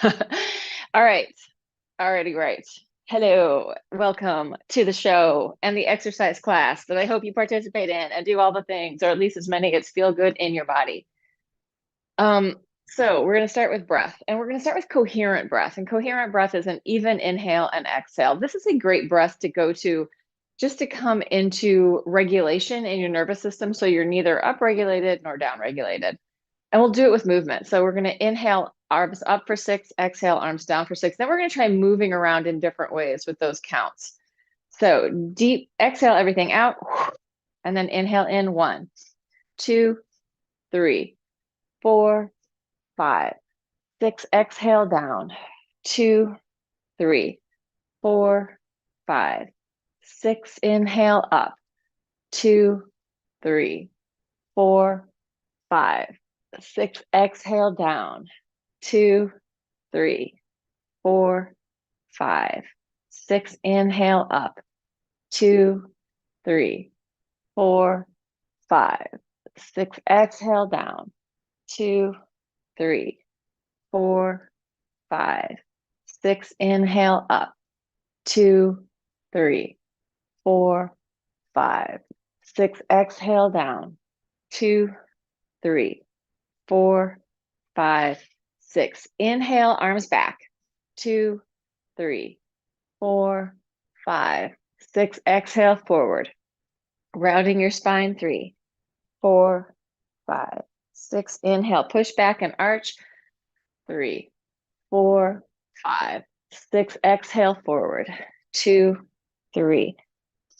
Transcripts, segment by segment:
All right. Alrighty, right. Hello, welcome to the show and the exercise class that I hope you participate in and do all the things, or at least as many as feel good in your body. So we're going to start with breath, and we're going to start with coherent breath. And coherent breath is an even inhale and exhale. This is a great breath to go to just to come into regulation in your nervous system so you're neither upregulated nor downregulated. And we'll do it with movement. So we're going to inhale, arms up for 6, exhale, arms down for 6. Then we're going to try moving around in different ways with those counts. So deep exhale everything out, and then inhale in 1, 2, 3, 4, 5, 6. Exhale down, 2, 3, 4, 5, 6. Inhale up, 2, 3, 4, 5, 6. Exhale down, 2, 3, 4, 5, 6. Inhale up, 2, 3, 4, 5, 6. Exhale down, 2, 3, 4, 5, 6. Inhale up, 2, 3, 4, 5, 6. Exhale down, 2, 3, 4, 5, 6. Inhale, arms back, 2, 3, 4, 5, 6. Exhale forward, rounding your spine, 3, 4, 5, 6. Inhale, push back and arch, 3, 4, 5, 6. Exhale forward, 2, 3,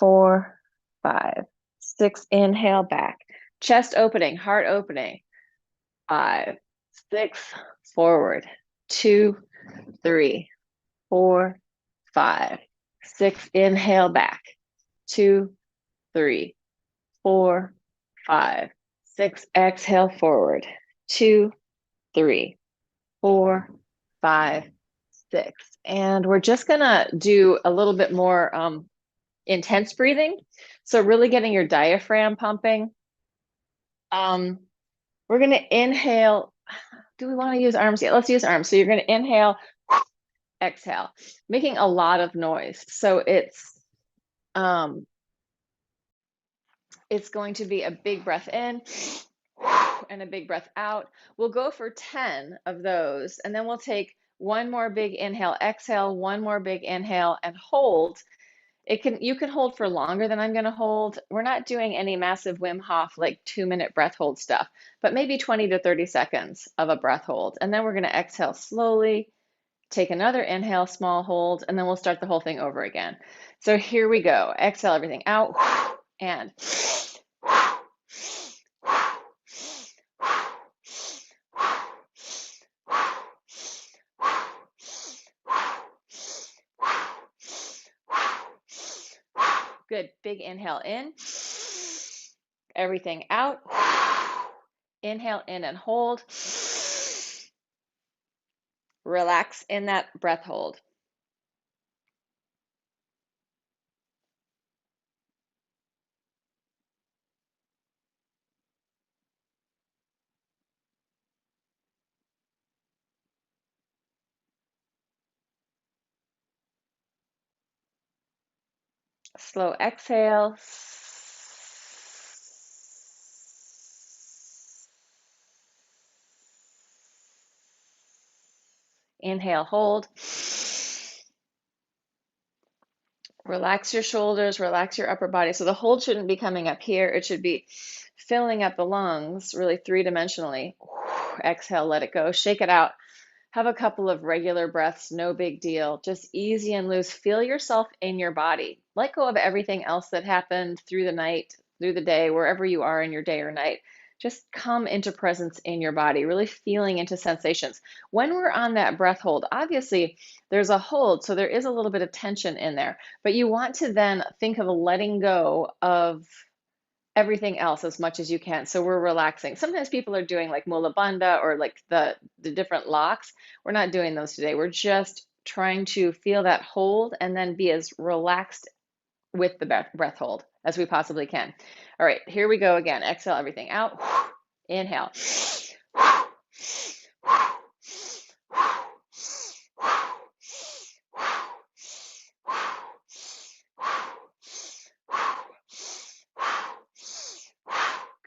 4, 5, 6. Inhale back, chest opening, heart opening, 5, 6. Forward, 2, 3, 4, 5, 6. Inhale back, 2, 3, 4, 5, 6. Exhale forward, 2, 3, 4, 5, 6. And we're just gonna do a little bit more intense breathing. So really getting your diaphragm pumping. We're gonna inhale. Do we want to use arms? Yeah, let's use arms. So you're gonna inhale, exhale, making a lot of noise. So it's going to be a big breath in and a big breath out. We'll go for 10 of those, and then we'll take one more big inhale, exhale, one more big inhale, and hold. You can hold for longer than I'm going to hold. We're not doing any massive Wim Hof like 2-minute breath hold stuff, but maybe 20 to 30 seconds of a breath hold. And then we're going to exhale slowly, take another inhale, small hold, and then we'll start the whole thing over again. So here we go. Exhale everything out and good. Big inhale in, everything out. Inhale in and hold. Relax in that breath hold. Slow exhale. Inhale, hold. Relax your shoulders, relax your upper body. So the hold shouldn't be coming up here. It should be filling up the lungs really three-dimensionally. Exhale, let it go. Shake it out. Have a couple of regular breaths, no big deal. Just easy and loose. Feel yourself in your body. Let go of everything else that happened through the night, through the day, wherever you are in your day or night. Just come into presence in your body, really feeling into sensations. When we're on that breath hold, obviously there's a hold, so there is a little bit of tension in there, but you want to then think of letting go of everything else as much as you can. So we're relaxing. Sometimes people are doing like Mula Bandha or like the different locks. We're not doing those today. We're just trying to feel that hold and then be as relaxed with the breath hold as we possibly can. All right, here we go again. Exhale everything out. Inhale.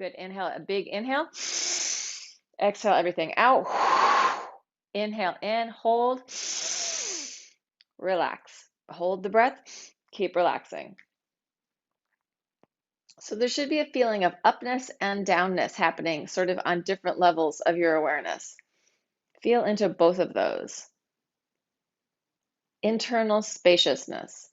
Good. Inhale, a big inhale. Exhale everything out. Inhale in, hold, relax. Hold the breath, keep relaxing. So there should be a feeling of upness and downness happening sort of on different levels of your awareness. Feel into both of those. Internal spaciousness.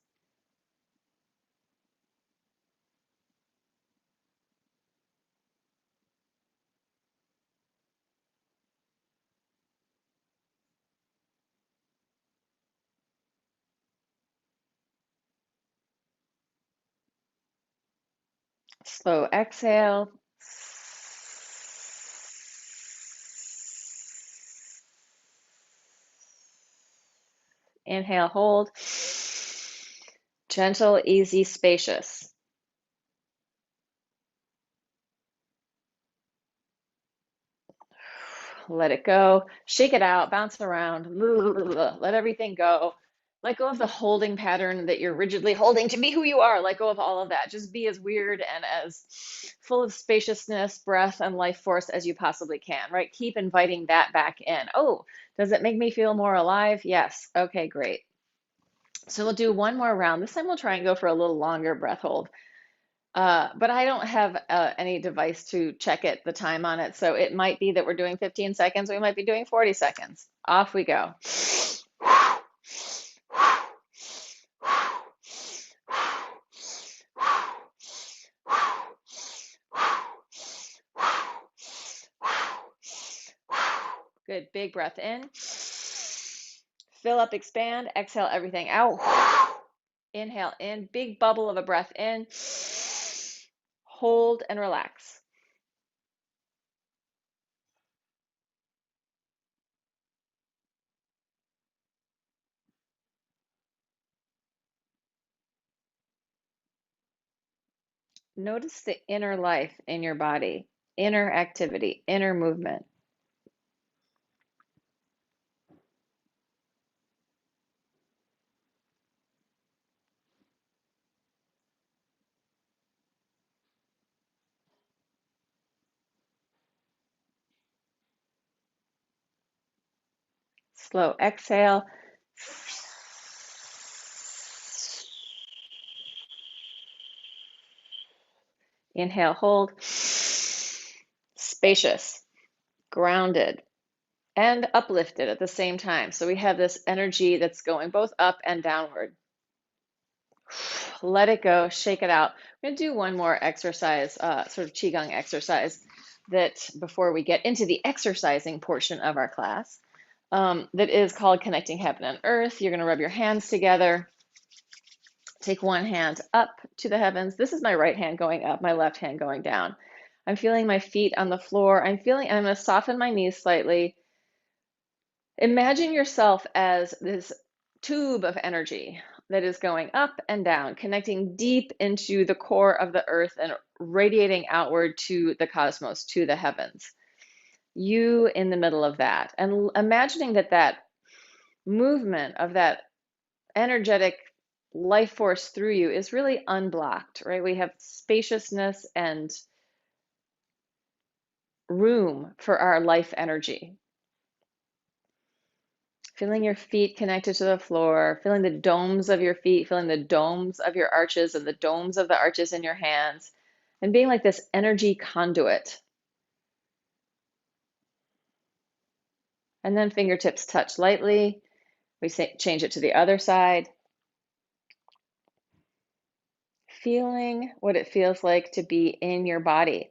Slow exhale. Inhale, hold. Gentle, easy, spacious. Let it go. Shake it out, bounce around. Let everything go. Let go of the holding pattern that you're rigidly holding to be who you are. Let go of all of that. Just be as weird and as full of spaciousness, breath, and life force as you possibly can, right? Keep inviting that back in. Oh, does it make me feel more alive? Yes. Okay, great. So we'll do one more round. This time we'll try and go for a little longer breath hold. But I don't have any device to check it, the time on it. So it might be that we're doing 15 seconds. We might be doing 40 seconds. Off we go. Good. Big breath in. Fill up, expand. Exhale everything out. Inhale in. Big bubble of a breath in. Hold and relax. Notice the inner life in your body, inner activity, inner movement. Slow exhale. Inhale, hold. Spacious, grounded, and uplifted at the same time. So we have this energy that's going both up and downward. Let it go, shake it out. We're going to do one more exercise, sort of Qigong exercise, that before we get into the exercising portion of our class, that is called Connecting Heaven and Earth. You're going to rub your hands together. Take one hand up to the heavens. This is my right hand going up, my left hand going down. I'm feeling my feet on the floor. I'm going to soften my knees slightly. Imagine yourself as this tube of energy that is going up and down, connecting deep into the core of the earth and radiating outward to the cosmos, to the heavens. You in the middle of that. And imagining that movement of that energetic life force through you is really unblocked, right? We have spaciousness and room for our life energy. Feeling your feet connected to the floor, feeling the domes of your feet, feeling the domes of your arches and the domes of the arches in your hands, and being like this energy conduit. And then fingertips touch lightly. We change it to the other side. Feeling what it feels like to be in your body,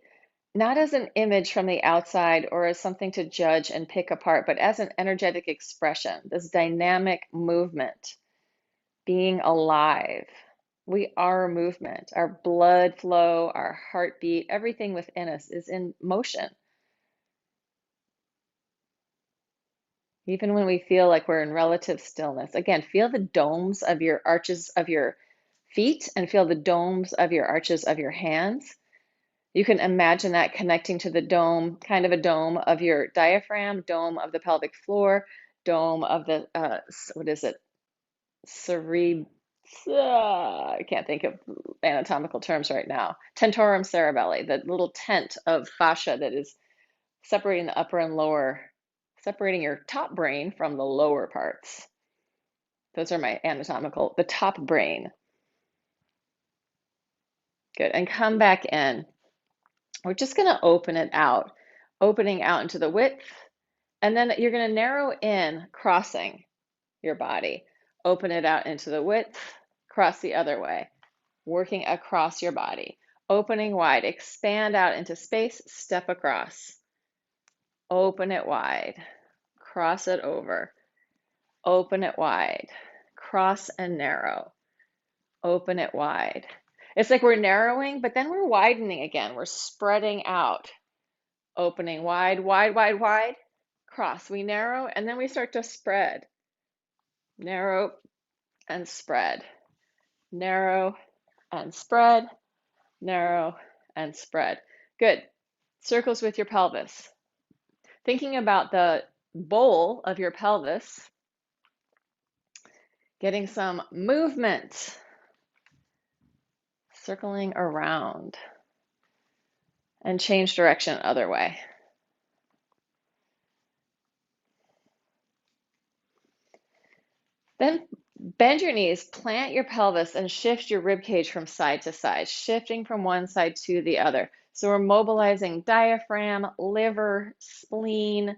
not as an image from the outside or as something to judge and pick apart, but as an energetic expression, this dynamic movement, being alive. We are movement. Our blood flow, our heartbeat, everything within us is in motion. Even when we feel like we're in relative stillness. Again, feel the domes of your arches of your feet and feel the domes of your arches of your hands. You can imagine that connecting to the dome, kind of a dome of your diaphragm, dome of the pelvic floor, dome of the, what is it? I can't think of anatomical terms right now. Tentorium cerebelli, the little tent of fascia that is separating the upper and lower, separating your top brain from the lower parts. Those are my anatomical, the top brain. Good. And come back in. We're just going to open it out, opening out into the width. And then you're going to narrow in, crossing your body. Open it out into the width, cross the other way, working across your body. Opening wide, expand out into space, step across. Open it wide, cross it over. Open it wide, cross and narrow. Open it wide. It's like we're narrowing, but then we're widening again. We're spreading out. Opening wide, wide, wide, wide. Cross. We narrow, and then we start to spread. Narrow and spread. Narrow and spread. Narrow and spread. Good. Circles with your pelvis. Thinking about the bowl of your pelvis, getting some movement, circling around, and change direction other way. Then bend your knees, plant your pelvis, and shift your rib cage from side to side, shifting from one side to the other. So we're mobilizing diaphragm, liver, spleen.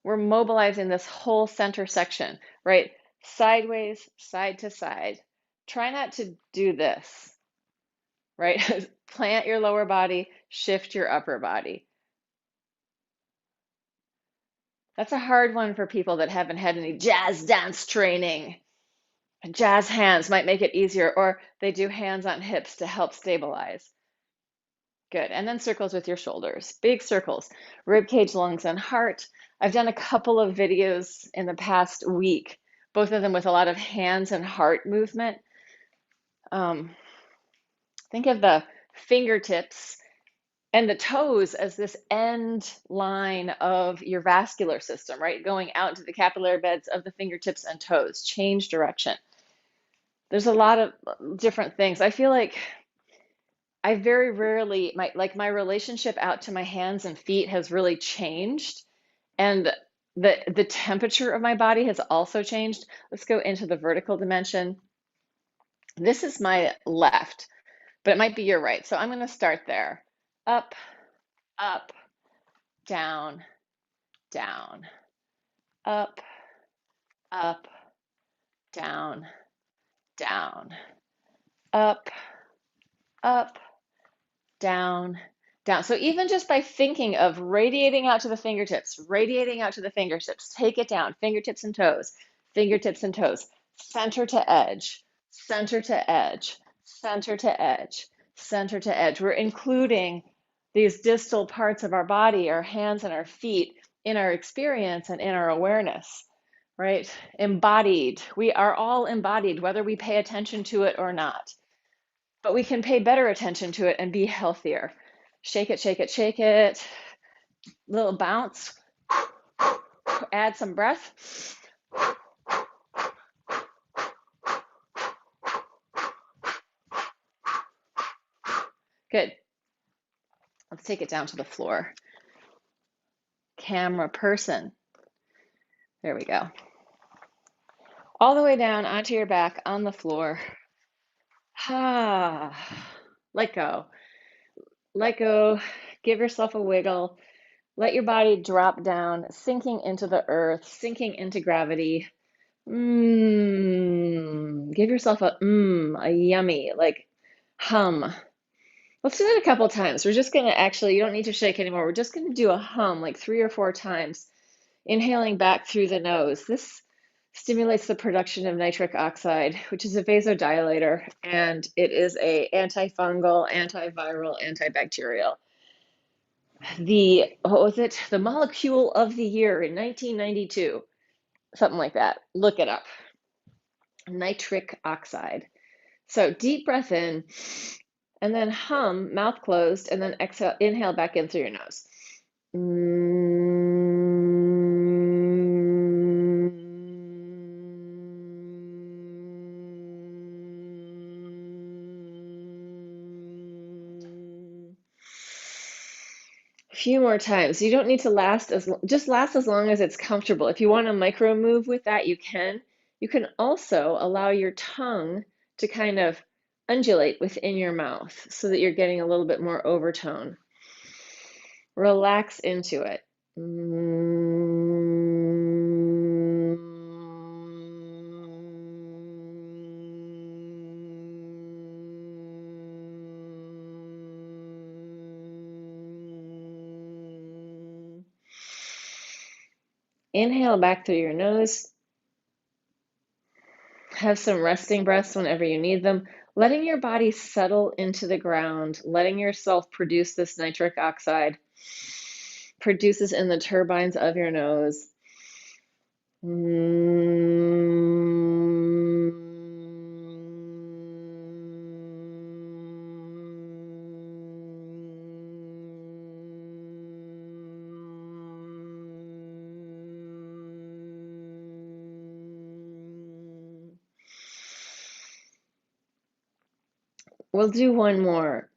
We're mobilizing this whole center section, right? Sideways, side to side. Try not to do this, right? Plant your lower body, shift your upper body. That's a hard one for people that haven't had any jazz dance training. Jazz hands might make it easier, or they do hands on hips to help stabilize. Good. And then circles with your shoulders, big circles, rib cage, lungs, and heart. I've done a couple of videos in the past week, both of them with a lot of hands and heart movement. Think of the fingertips and the toes as this end line of your vascular system, right? Going out into the capillary beds of the fingertips and toes, change direction. There's a lot of different things. I feel like I very rarely, my relationship out to my hands and feet has really changed. And the temperature of my body has also changed. Let's go into the vertical dimension. This is my left, but it might be your right. So I'm going to start there. Up, up, down, down, up, up, down, down, up, up, down, down. So even just by thinking of radiating out to the fingertips, radiating out to the fingertips, take it down, fingertips and toes, center to edge, center to edge, center to edge, center to edge. We're including these distal parts of our body, our hands and our feet, in our experience and in our awareness, right? Embodied. We are all embodied, whether we pay attention to it or not. But we can pay better attention to it and be healthier. Shake it, shake it, shake it. Little bounce. Add some breath. Good. Let's take it down to the floor. Camera person. There we go. All the way down onto your back on the floor. Ah, let go. Let go. Give yourself a wiggle. Let your body drop down, sinking into the earth, sinking into gravity. Give yourself a yummy, like hum. Let's do that a couple times. We're just going to actually, you don't need to shake anymore. We're just going to do a hum like 3 or 4 times, inhaling back through the nose. This stimulates the production of nitric oxide, which is a vasodilator, and it is a antifungal, antiviral, antibacterial. What was it? The molecule of the year in 1992, something like that. Look it up. Nitric oxide. So deep breath in, and then hum, mouth closed, and then exhale, inhale back in through your nose. few more times. You don't need to just last as long as it's comfortable. If you want to micro move with that, you can. You can also allow your tongue to kind of undulate within your mouth so that you're getting a little bit more overtone. Relax into it. Inhale back through your nose. Have some resting breaths whenever you need them. Letting your body settle into the ground, letting yourself produce this nitric oxide, produces in the turbines of your nose. We'll do one more.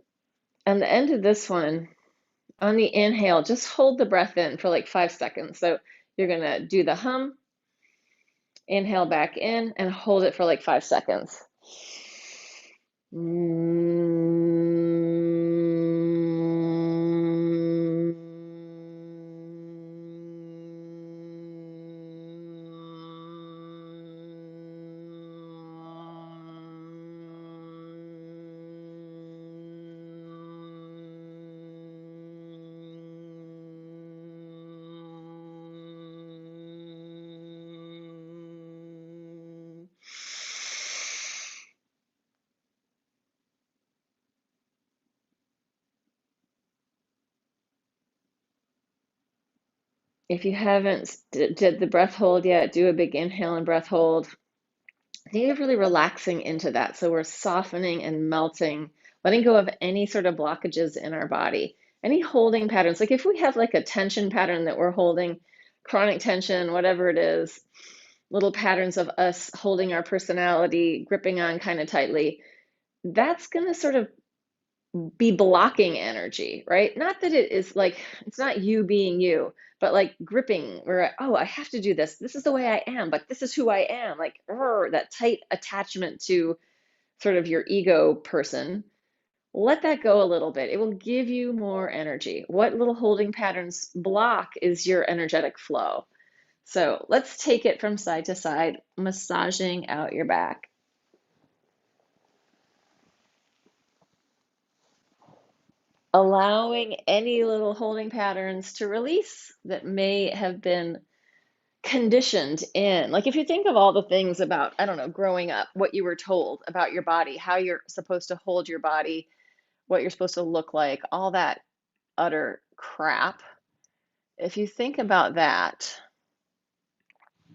On the end of this one, on the inhale, just hold the breath in for like 5 seconds. So you're going to do the hum, inhale back in, and hold it for like 5 seconds. If you haven't did the breath hold yet, do a big inhale and breath hold. Think of really relaxing into that. So we're softening and melting, letting go of any sort of blockages in our body, any holding patterns. Like if we have like a tension pattern that we're holding, chronic tension, whatever it is, little patterns of us holding our personality, gripping on kind of tightly, that's going to sort of be blocking energy, right? Not that it is like, it's not you being you, but like gripping where, oh, I have to do this. This is the way I am, but this is who I am. Like that tight attachment to sort of your ego person. Let that go a little bit. It will give you more energy. What little holding patterns block is your energetic flow. So let's take it from side to side, massaging out your back. Allowing any little holding patterns to release that may have been conditioned in. Like if you think of all the things about, I don't know, growing up, what you were told about your body, how you're supposed to hold your body, what you're supposed to look like, all that utter crap. If you think about that,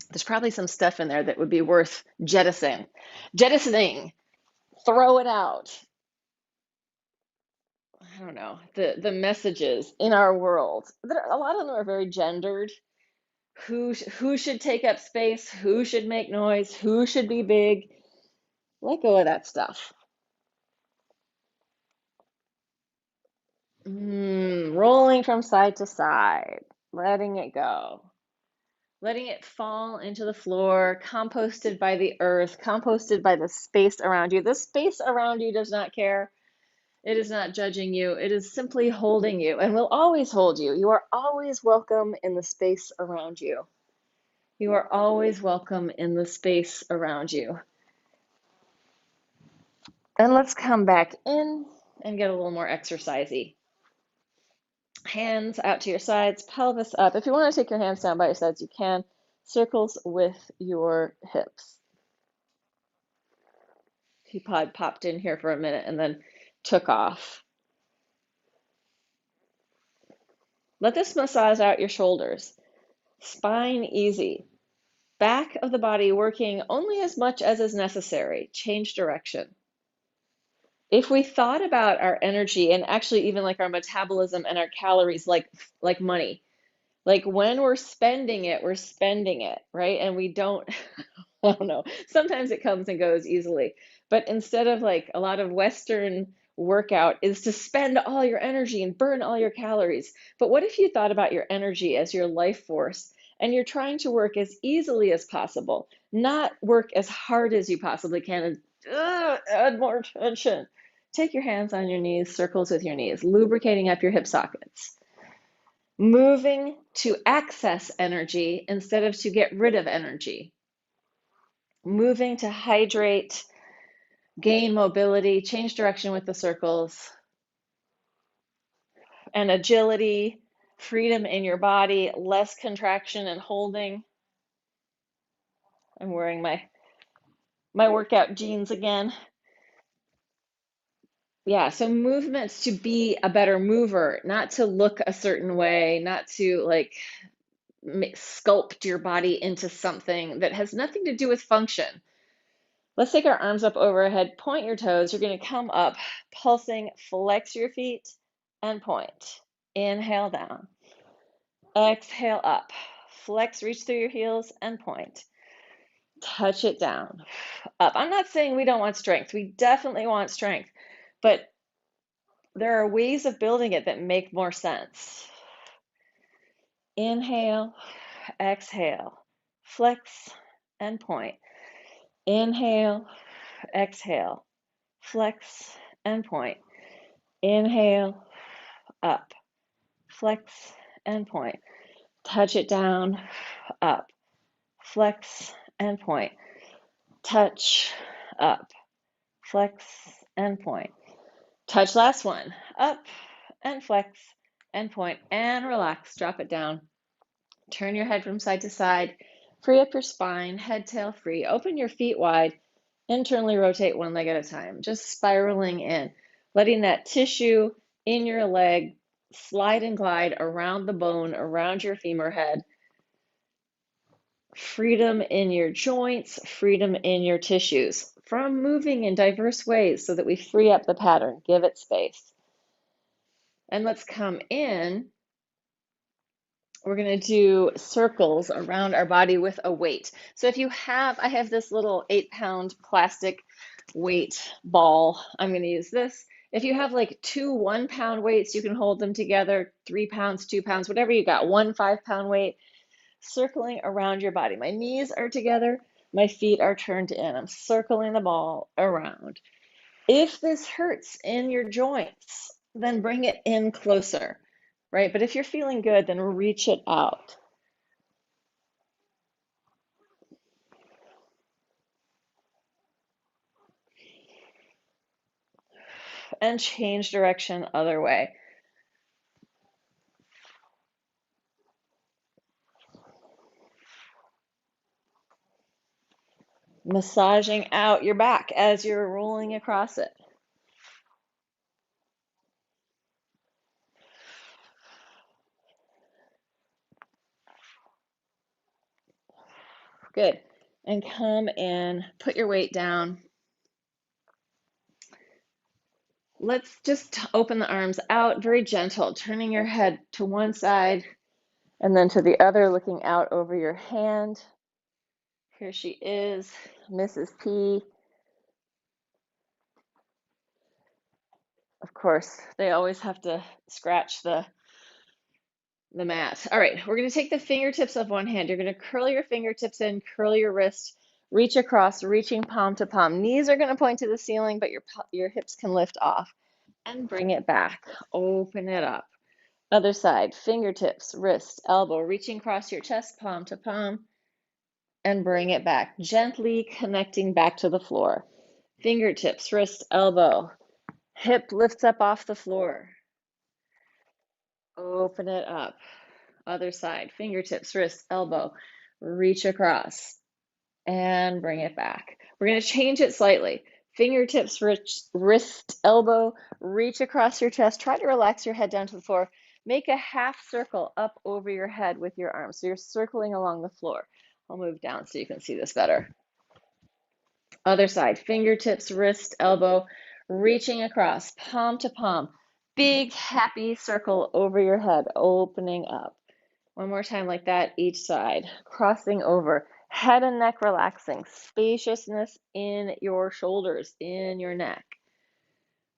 there's probably some stuff in there that would be worth jettisoning, throw it out. I don't know, the messages in our world. A lot of them are very gendered. Who should take up space? Who should make noise? Who should be big? Let go of that stuff. Rolling from side to side, letting it go. Letting it fall into the floor, composted by the earth, composted by the space around you. The space around you does not care. It is not judging you. It is simply holding you and will always hold you. You are always welcome in the space around you. You are always welcome in the space around you. And let's come back in and get a little more exercisey. Hands out to your sides, pelvis up. If you want to take your hands down by your sides, you can. Circles with your hips. Teapot popped in here for a minute and then took off. Let this massage out your shoulders. Spine easy. Back of the body working only as much as is necessary. Change direction. If we thought about our energy and actually even like our metabolism and our calories like money, like when we're spending it, right? And we don't, I don't know, sometimes it comes and goes easily. But instead of like a lot of Western workout is to spend all your energy and burn all your calories. But what if you thought about your energy as your life force and you're trying to work as easily as possible, not work as hard as you possibly can and add more tension. Take your hands on your knees, circles with your knees, lubricating up your hip sockets. Moving to access energy instead of to get rid of energy. Moving to hydrate, gain mobility, change direction with the circles, and agility, freedom in your body, less contraction and holding. I'm wearing my workout jeans again. Yeah, so movements to be a better mover, not to look a certain way, not to like sculpt your body into something that has nothing to do with function. Let's take our arms up overhead, point your toes. You're going to come up, pulsing, flex your feet, and point. Inhale down. Exhale up. Flex, reach through your heels, and point. Touch it down. Up. I'm not saying we don't want strength. We definitely want strength. But there are ways of building it that make more sense. Inhale, exhale, flex, and point. Inhale, exhale, flex, and point. Inhale, up, flex, and point. Touch it down, up, flex, and point. Touch, up, flex, and point. Touch last one, up, and flex, and point, and relax. Drop it down. Turn your head from side to side. Free up your spine, head, tail free. Open your feet wide. Internally rotate one leg at a time, just spiraling in, letting that tissue in your leg slide and glide around the bone, around your femur head. Freedom in your joints, freedom in your tissues from moving in diverse ways so that we free up the pattern, give it space. And let's come in. We're going to do circles around our body with a weight. So if you have, I have this little 8-pound plastic weight ball. I'm going to use this. If you have like 2 1-pound weights, you can hold them together, 3 pounds, 2 pounds, whatever you got, 1 5-pound weight, circling around your body. My knees are together, my feet are turned in. I'm circling the ball around. If this hurts in your joints, then bring it in closer, right? But if you're feeling good, then reach it out. And change direction other way. Massaging out your back as you're rolling across it. Good. And come in, put your weight down. Let's just open the arms out, very gentle, turning your head to one side and then to the other, looking out over your hand. Here she is, Mrs. P. Of course, they always have to scratch the mat. All right, we're going to take the fingertips of one hand. You're going to curl your fingertips in, curl your wrist, reach across, reaching palm to palm. Knees are going to point to the ceiling, but your hips can lift off. And bring it back. Open it up. Other side, fingertips, wrist, elbow, reaching across your chest, palm to palm, and bring it back. Gently connecting back to the floor. Fingertips, wrist, elbow, hip lifts up off the floor. Open it up. Other side, fingertips, wrist, elbow, reach across and bring it back. We're going to change it slightly. Fingertips, wrist, elbow, reach across your chest. Try to relax your head down to the floor. Make a half circle up over your head with your arms. So you're circling along the floor. I'll move down so you can see this better. Other side, fingertips, wrist, elbow, reaching across, palm to palm. Big happy circle over your head, opening up. One more time like that, each side, crossing over. Head and neck relaxing, spaciousness in your shoulders, in your neck.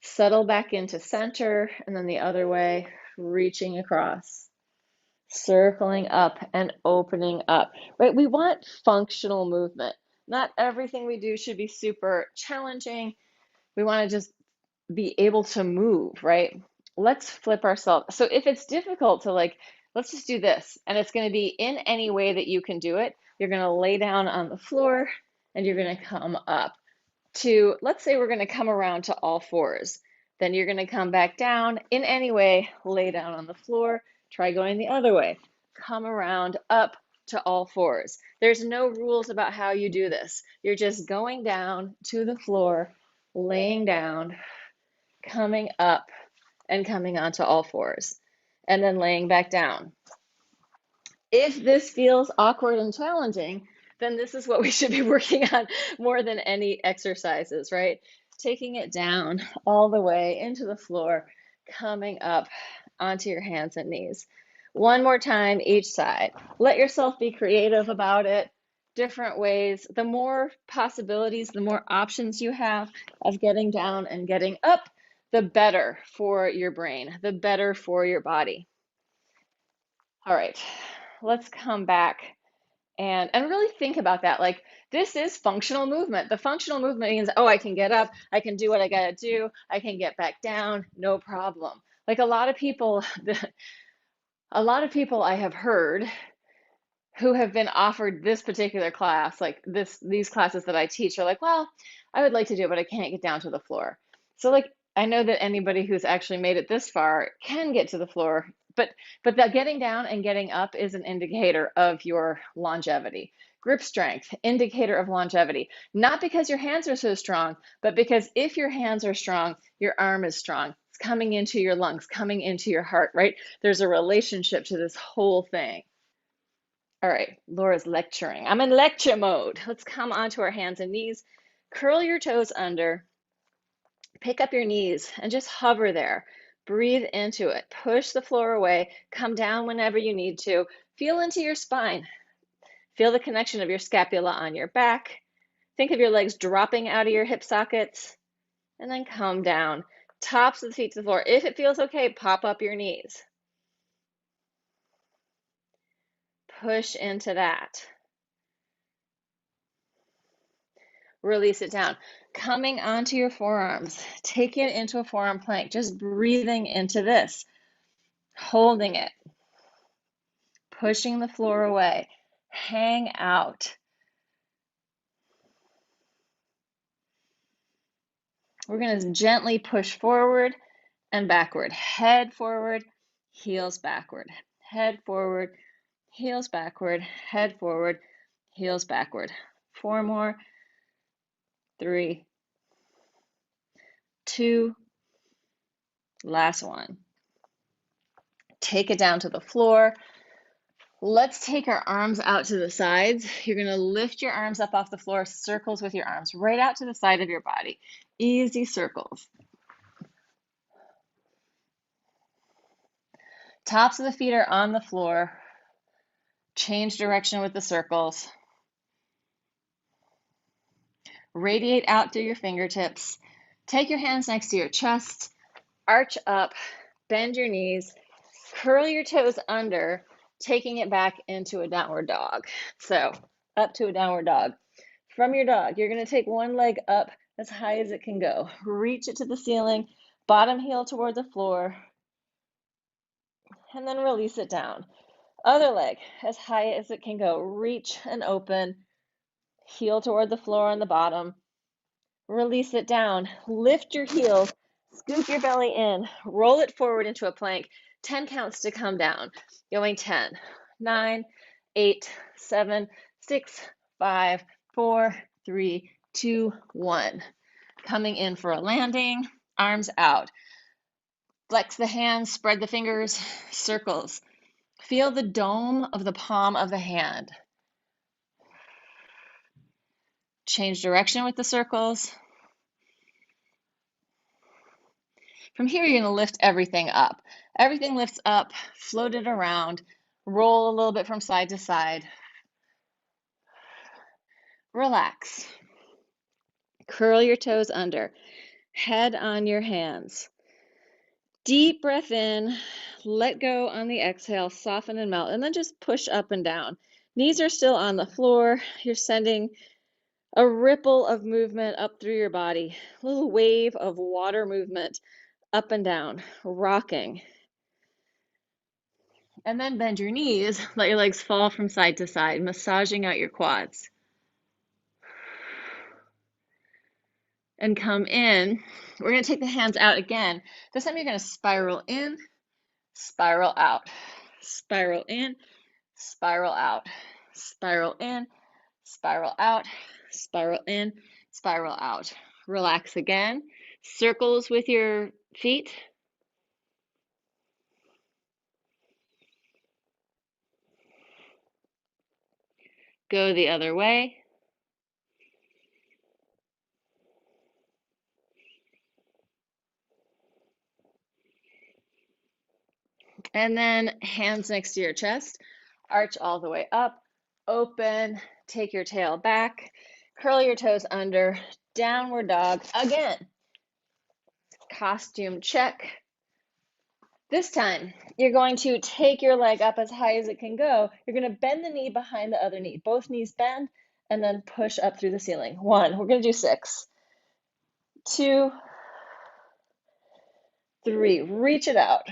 Settle back into center, and then the other way, reaching across, circling up and opening up, right? We want functional movement. Not everything we do should be super challenging. We want to just be able to move, right? Let's flip ourselves. So if it's difficult to like, let's just do this, and it's going to be in any way that you can do it. You're going to lay down on the floor and you're going to come up to, let's say we're going to come around to all fours. Then you're going to come back down in any way, lay down on the floor, try going the other way, come around up to all fours. There's no rules about how you do this. You're just going down to the floor, laying down, coming up and coming onto all fours, and then laying back down. If this feels awkward and challenging, then this is what we should be working on more than any exercises, right? Taking it down all the way into the floor, coming up onto your hands and knees. One more time each side. Let yourself be creative about it. Different ways. The more possibilities, the more options you have of getting down and getting up, the better for your brain, the better for your body. All right, let's come back and really think about that. Like, this is functional movement. The functional movement means, oh, I can get up, I can do what I gotta do, I can get back down, no problem. Like a lot of people, I have heard who have been offered this particular class, like these classes that I teach, are like, well, I would like to do it, but I can't get down to the floor. So like, I know that anybody who's actually made it this far can get to the floor, but that getting down and getting up is an indicator of your longevity. Grip strength, indicator of longevity. Not because your hands are so strong, but because if your hands are strong, your arm is strong. It's coming into your lungs, coming into your heart, right? There's a relationship to this whole thing. All right, Laura's lecturing. I'm in lecture mode. Let's come onto our hands and knees. Curl your toes under, pick up your knees, and just hover there. Breathe into it. Push the floor away. Come down whenever you need to. Feel into your spine. Feel the connection of your scapula on your back. Think of your legs dropping out of your hip sockets, and then come down. Tops of the feet to the floor. If it feels okay, pop up your knees. Push into that. Release it down. Coming onto your forearms, take it into a forearm plank, just breathing into this, holding it, pushing the floor away, hang out. We're going to gently push forward and backward, head forward, heels backward, head forward, heels backward, head forward, heels backward. 4 more, 3, 2, last one. Take it down to the floor. Let's take our arms out to the sides. You're going to lift your arms up off the floor, circles with your arms right out to the side of your body. Easy circles. Tops of the feet are on the floor. Change direction with the circles. Radiate out through your fingertips. Take your hands next to your chest. Arch up. Bend your knees. Curl your toes under, taking it back into a downward dog. So up to a downward dog. From your dog, you're going to take one leg up as high as it can go. Reach it to the ceiling, bottom heel toward the floor, and then release it down. Other leg as high as it can go. Reach and open, heel toward the floor on the bottom. Release it down. Lift your heels, scoop your belly in, roll it forward into a plank. 10 counts to come down. Going 10, 9, 8, 7, 6, 5, 4, 3, 2, 1. Coming in for a landing, arms out. Flex the hands, spread the fingers, circles. Feel the dome of the palm of the hand. Change direction with the circles. From here, you're going to lift everything up. Everything lifts up, float it around, roll a little bit from side to side. Relax. Curl your toes under. head on your hands. Deep breath in, let go on the exhale, soften and melt, and then just push up and down. Knees are still on the floor. You're sending a ripple of movement up through your body, a little wave of water movement up and down, rocking. And then bend your knees, let your legs fall from side to side, massaging out your quads. And come in. We're going to take the hands out again. This time you're going to spiral in, spiral out, spiral in, spiral out, spiral in, spiral out, spiral in, spiral out. Relax again. Circles with your feet. Go the other way. And then hands next to your chest. Arch all the way up. Open. Take your tail back. Curl your toes under. Downward dog again. Costume check. This time, you're going to take your leg up as high as it can go. You're going to bend the knee behind the other knee. Both knees bend, and then push up through the ceiling. 1, we're going to do 6. 2, 3, reach it out.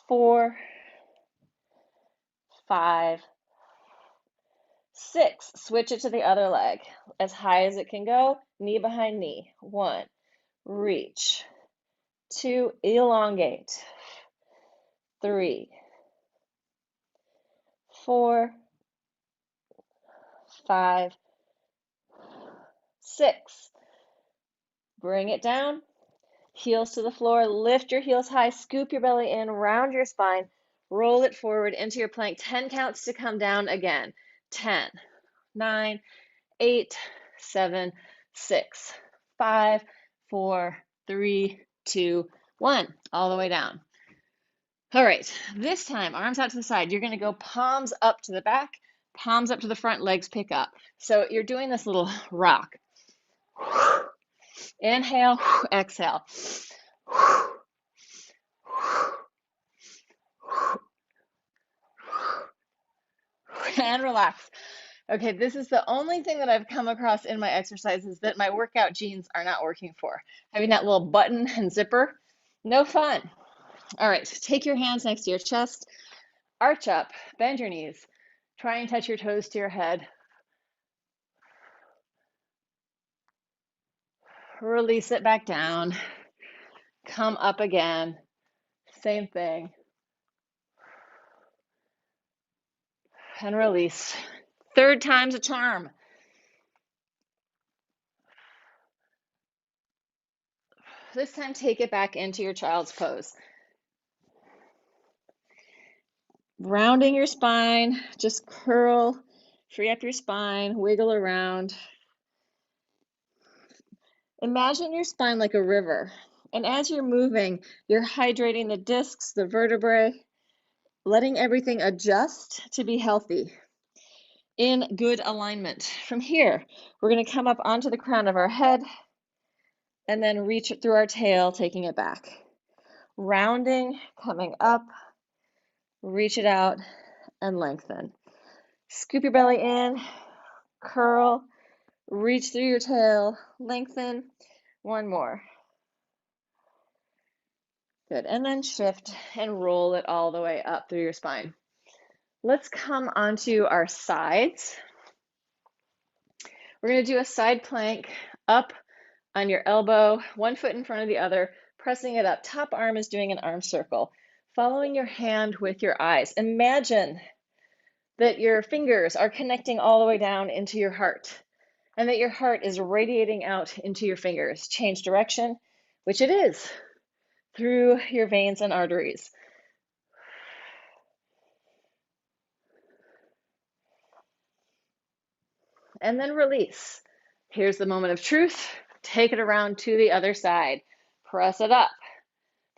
4, 5, 6, switch it to the other leg. As high as it can go, knee behind knee. 1, reach. 2, elongate. 3, 4, 5, 6. Bring it down. Heels to the floor. Lift your heels high. Scoop your belly in. Round your spine. Roll it forward into your plank. 10 counts to come down again. 10, 9, 8, 7, 6, 5, 4, 3, 2, 1. All the way down. All right, this time, arms out to the side. You're going to go palms up to the back, palms up to the front, legs pick up. So you're doing this little rock. Inhale, exhale. And relax. Okay, this is the only thing that I've come across in my exercises that my workout jeans are not working for. Having that little button and zipper, no fun. All right, take your hands next to your chest, arch up, bend your knees, try and touch your toes to your head. Release it back down, come up again, same thing, and release. 3rd time's a charm. This time, take it back into your child's pose. Rounding your spine, just curl, free up your spine, wiggle around. Imagine your spine like a river, and as you're moving, you're hydrating the discs, the vertebrae, letting everything adjust to be healthy, in good alignment. From here, we're going to come up onto the crown of our head, and then reach it through our tail, taking it back. Rounding, coming up, reach it out, and lengthen. Scoop your belly in, curl, reach through your tail, lengthen. 1 more. Good, and then shift and roll it all the way up through your spine. Let's come onto our sides. We're going to do a side plank up on your elbow, 1 foot in front of the other, pressing it up. Top arm is doing an arm circle. Following your hand with your eyes. Imagine that your fingers are connecting all the way down into your heart, and that your heart is radiating out into your fingers. Change direction, which it is, through your veins and arteries. And then release. Here's the moment of truth. Take it around to the other side. Press it up.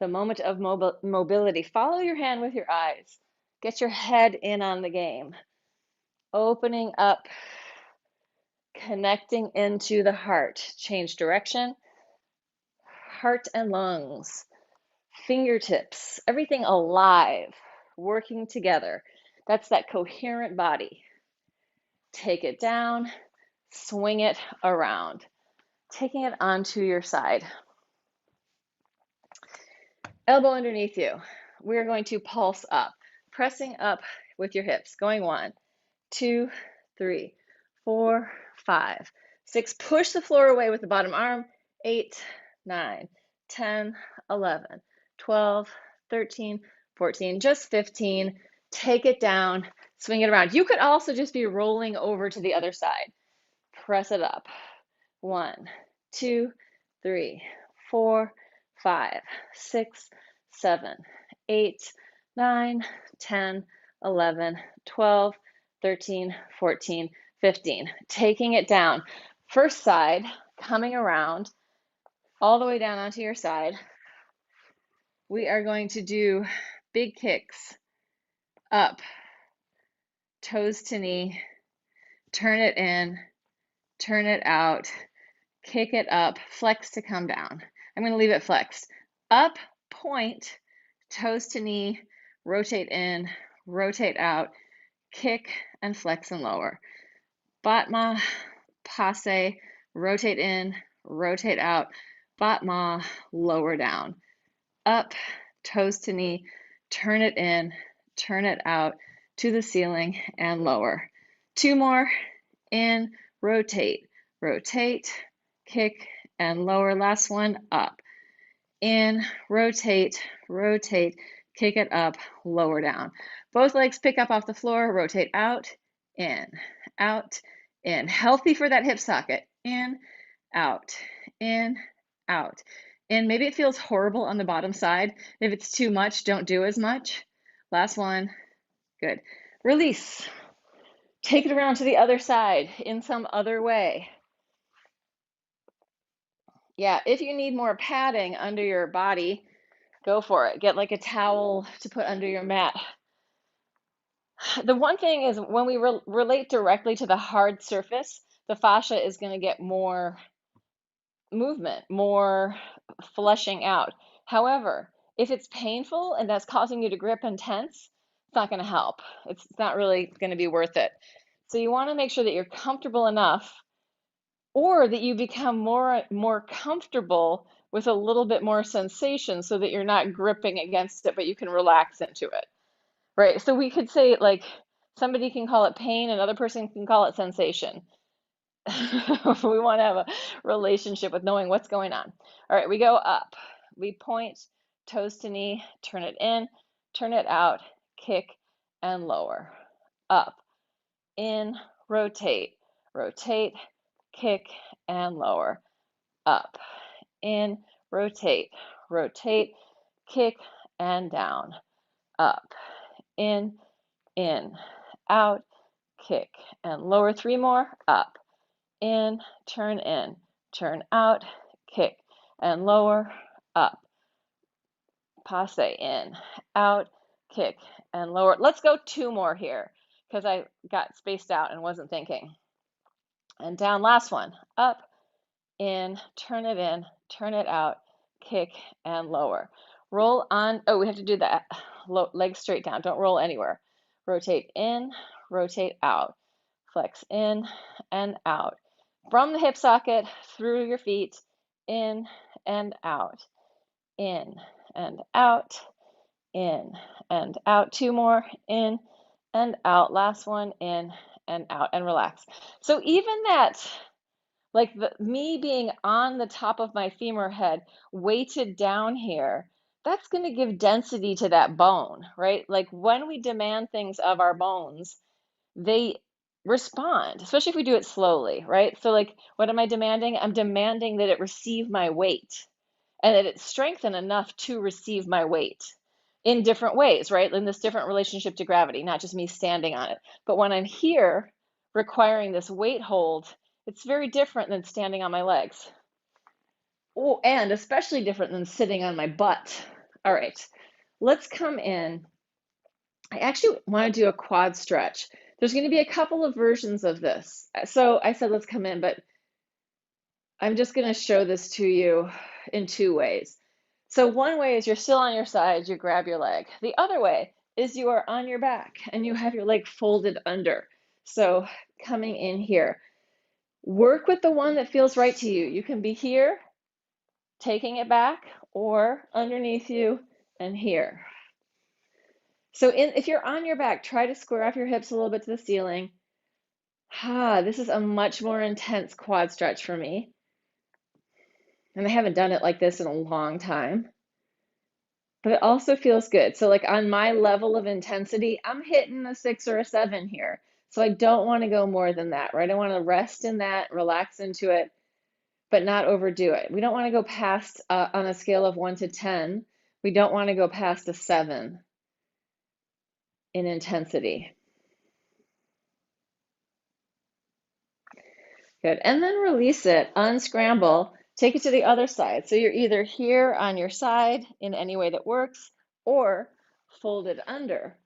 The moment of mobility. Follow your hand with your eyes. Get your head in on the game. Opening up, connecting into the heart. Change direction. heart and lungs, fingertips, everything alive, working together. That's that coherent body. Take it down, swing it around, taking it onto your side. Elbow underneath you. We're going to pulse up, pressing up with your hips, going 1, 2, 3, 4, 5, 6. Push the floor away with the bottom arm. 8, 9, 10, 11, 12, 13, 14, just 15. Take it down, swing it around. You could also just be rolling over to the other side. Press it up. 1, 2, 3, 4, 5, 6, 7, 8, 9, 10, 11, 12, 13, 14, 15. Taking it down. First side, coming around all the way down onto your side. We are going to do big kicks up, toes to knee, turn it in, turn it out, kick it up, flex to come down. I'm going to leave it flexed. Up, point, toes to knee, rotate in, rotate out, kick and flex and lower. Batma, passe, rotate in, rotate out, batma, lower down. Up, toes to knee, turn it in, turn it out to the ceiling and lower. 2 more, in, rotate, rotate, kick and lower. Last one, up, in, rotate, rotate, kick it up, lower down. Both legs pick up off the floor, rotate out, in, in. Healthy for that hip socket. In, out, in, out. And maybe it feels horrible on the bottom side. If it's too much, don't do as much. Last one. Good. Release. Take it around to the other side in some other way. Yeah, if you need more padding under your body, go for it. Get like a towel to put under your mat. The one thing is when we relate directly to the hard surface, the fascia is going to get more movement, more flushing out. However, if it's painful and that's causing you to grip and tense, it's not going to help. It's not really going to be worth it. So you want to make sure that you're comfortable enough, or that you become more comfortable with a little bit more sensation so that you're not gripping against it, but you can relax into it, right? So we could say, like, somebody can call it pain, another person can call it sensation. We want to have a relationship with knowing what's going on. All right, we go up. We point, toes to knee, turn it in, turn it out, kick and lower. Up, in, rotate, rotate, kick and lower. Up, in, rotate, rotate, kick and down. Up, in, out, kick and lower. 3 more. Up, in, turn out, kick and lower. Up, passe, in, out, kick and lower. Let's go 2 more here because I got spaced out and wasn't thinking. And down, last one. Up, in, turn it out, kick and lower. Roll on. Oh, we have to do that. Legs straight down. Don't roll anywhere. Rotate in, rotate out. Flex in and out. From the hip socket, through your feet, in and out. In and out. In and out. 2 more. In and out. Last one. In and out. And relax. So even that, like me being on the top of my femur head, weighted down here, that's going to give density to that bone, right? Like when we demand things of our bones, they respond, especially if we do it slowly, right? So like, what am I demanding? I'm demanding that it receive my weight and that it's strengthened enough to receive my weight in different ways, right? In this different relationship to gravity, not just me standing on it. But when I'm here requiring this weight hold, it's very different than standing on my legs. Oh, and especially different than sitting on my butt. All right, let's come in. I actually want to do a quad stretch. There's going to be a couple of versions of this. So I said, let's come in, but I'm just going to show this to you in two ways. So one way is you're still on your side, you grab your leg. The other way is you are on your back and you have your leg folded under. So coming in here, work with the one that feels right to you. You can be here, taking it back, or underneath you and here. So if you're on your back, try to square off your hips a little bit to the ceiling. This is a much more intense quad stretch for me. And I haven't done it like this in a long time. But it also feels good. So like on my level of intensity, I'm hitting a 6 or a 7 here. So I don't want to go more than that, right? I want to rest in that, relax into it, but not overdo it. We don't want to go past, on a scale of 1 to 10, we don't want to go past a 7 in intensity. Good. And then release it, unscramble, take it to the other side. So you're either here on your side in any way that works, or fold it under.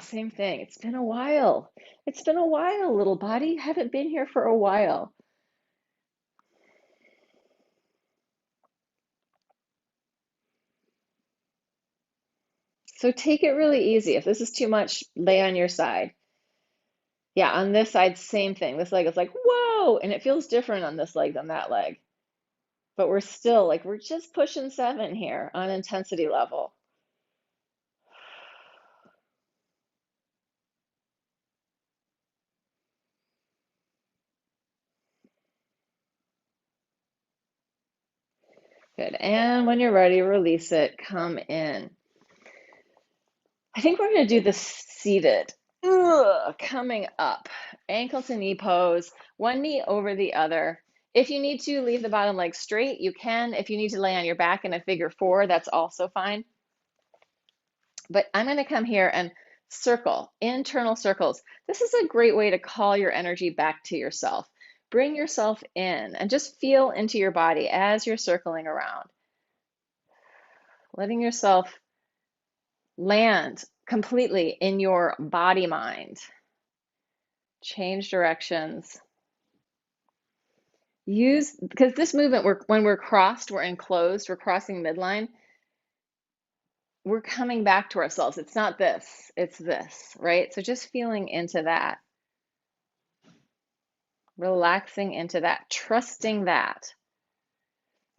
Same thing. It's been a while. It's been a while, little body. Haven't been here for a while. So take it really easy. If this is too much, lay on your side. Yeah, on this side, same thing. This leg is like, whoa, and it feels different on this leg than that leg. But we're still like, we're just pushing 7 here on intensity level. Good. And when you're ready, release it. Come in. I think we're going to do the seated. Coming up. Ankle to knee pose. One knee over the other. If you need to leave the bottom leg straight, you can. If you need to lay on your back in a figure 4, that's also fine. But I'm going to come here and circle, internal circles. This is a great way to call your energy back to yourself. Bring yourself in and just feel into your body as you're circling around. Letting yourself land completely in your body mind. Change directions. Because this movement, when we're crossed, we're enclosed, we're crossing midline, we're coming back to ourselves. It's not this, it's this, right? So just feeling into that, relaxing into that, trusting that.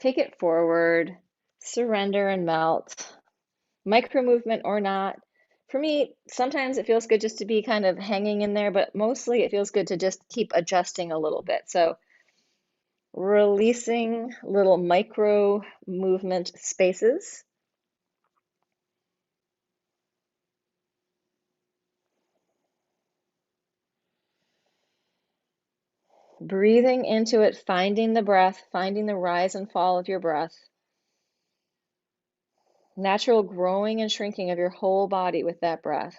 Take it forward, surrender and melt, micro movement or not. For me, sometimes it feels good just to be kind of hanging in there, but mostly it feels good to just keep adjusting a little bit. So releasing little micro movement spaces. Breathing into it, finding the breath, finding the rise and fall of your breath. Natural growing and shrinking of your whole body with that breath.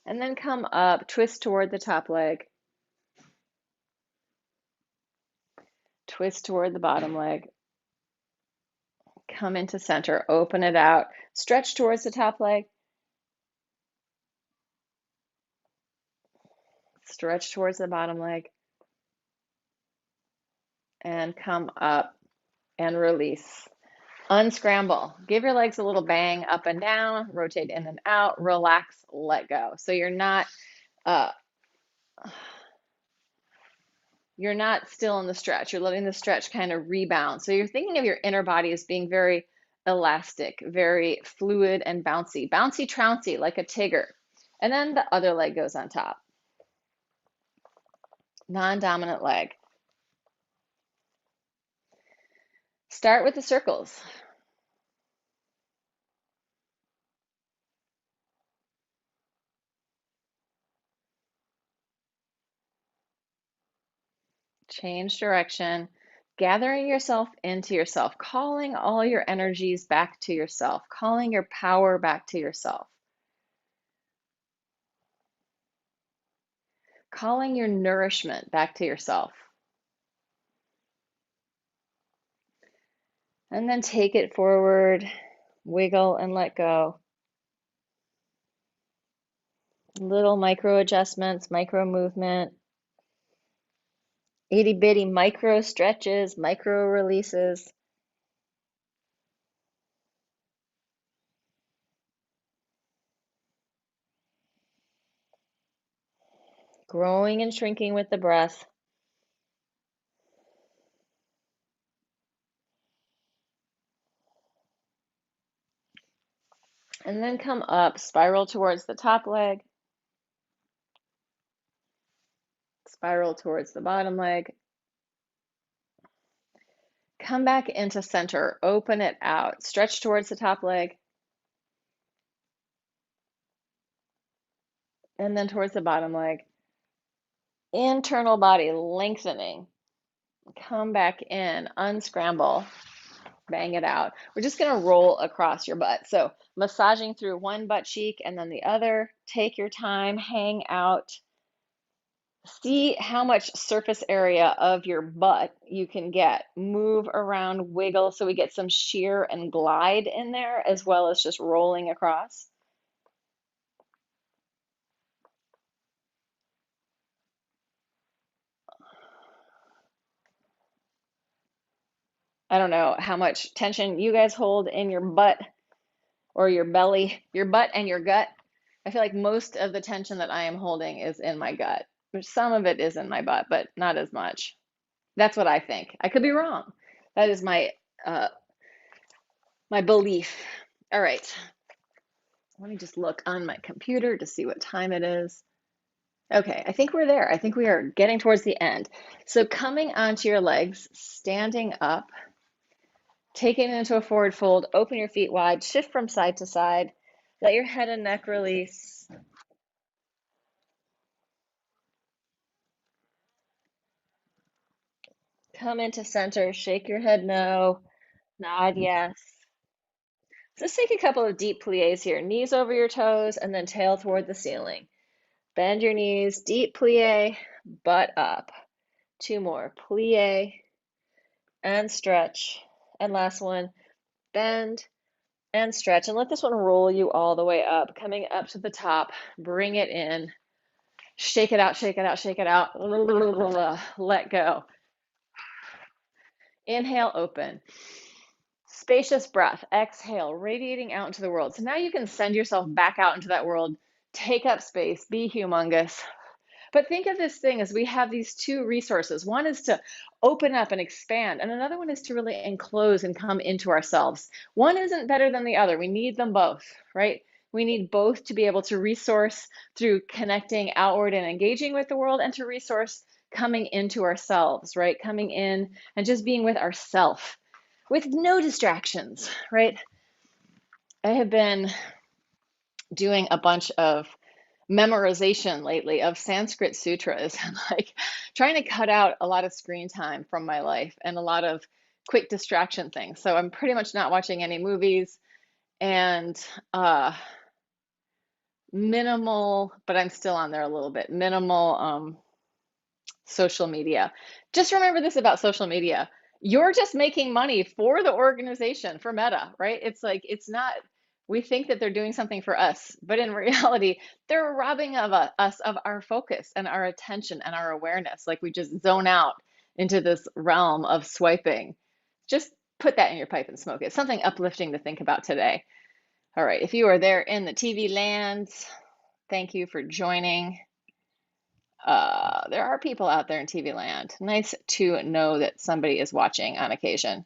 And then come up, twist toward the top leg. Twist toward the bottom leg. Come into center, open it out. Stretch towards the top leg. Stretch towards the bottom leg. And come up and release. Unscramble. Give your legs a little bang up and down, rotate in and out, relax, let go. So you're not still in the stretch. You're letting the stretch kind of rebound. So you're thinking of your inner body as being very elastic, very fluid and bouncy. Bouncy trouncy like a tiger. And then the other leg goes on top. Non-dominant leg. Start with the circles. Change direction, gathering yourself into yourself, calling all your energies back to yourself, calling your power back to yourself, calling your nourishment back to yourself. And then take it forward, wiggle and let go. Little micro adjustments, micro movement. Itty bitty micro stretches, micro releases. Growing and shrinking with the breath. And then come up, spiral towards the top leg, spiral towards the bottom leg. Come back into center, open it out, stretch towards the top leg, and then towards the bottom leg. Internal body lengthening. Come back in, unscramble, bang it out. We're just going to roll across your butt. So massaging through one butt cheek and then the other. Take your time, hang out. See how much surface area of your butt you can get. Move around, wiggle so we get some shear and glide in there as well as just rolling across. I don't know how much tension you guys hold in your butt or your belly, your butt and your gut. I feel like most of the tension that I am holding is in my gut. Some of it is in my butt, but not as much. That's what I think. I could be wrong. That is uh, my belief. All right. Let me just look on my computer to see what time it is. Okay, I think we're there. I think we are getting towards the end. So coming onto your legs, standing up, taking it into a forward fold, open your feet wide, shift from side to side, let your head and neck release. Come into center, shake your head no, nod yes. So let's take a couple of deep plies here. Knees over your toes and then tail toward the ceiling. Bend your knees, deep plie, butt up. Two more, plie and stretch. And last one, bend and stretch. And let this one roll you all the way up, coming up to the top. Bring it in. Shake it out, shake it out, shake it out. Let go. Inhale, open. Spacious breath, exhale, radiating out into the world. So now you can send yourself back out into that world, take up space, be humongous. But think of this thing as we have these two resources. One is to open up and expand, and another one is to really enclose and come into ourselves. One isn't better than the other. We need them both, right? We need both to be able to resource through connecting outward and engaging with the world, and to resource coming into ourselves, right? Coming in and just being with ourself with no distractions, right? I have been doing a bunch of memorization lately of Sanskrit sutras and like trying to cut out a lot of screen time from my life and a lot of quick distraction things. So I'm pretty much not watching any movies and minimal, but I'm still on there a little bit, minimal social media. Just remember this about social media. You're just making money for the organization, for Meta, right? It's like, it's not, we think that they're doing something for us, but in reality, they're robbing us of our focus and our attention and our awareness. Like we just zone out into this realm of swiping. Just put that in your pipe and smoke it. Something uplifting to think about today. All right, if you are there in the TV lands, thank you for joining. There are people out there in TV land. Nice to know that somebody is watching on occasion.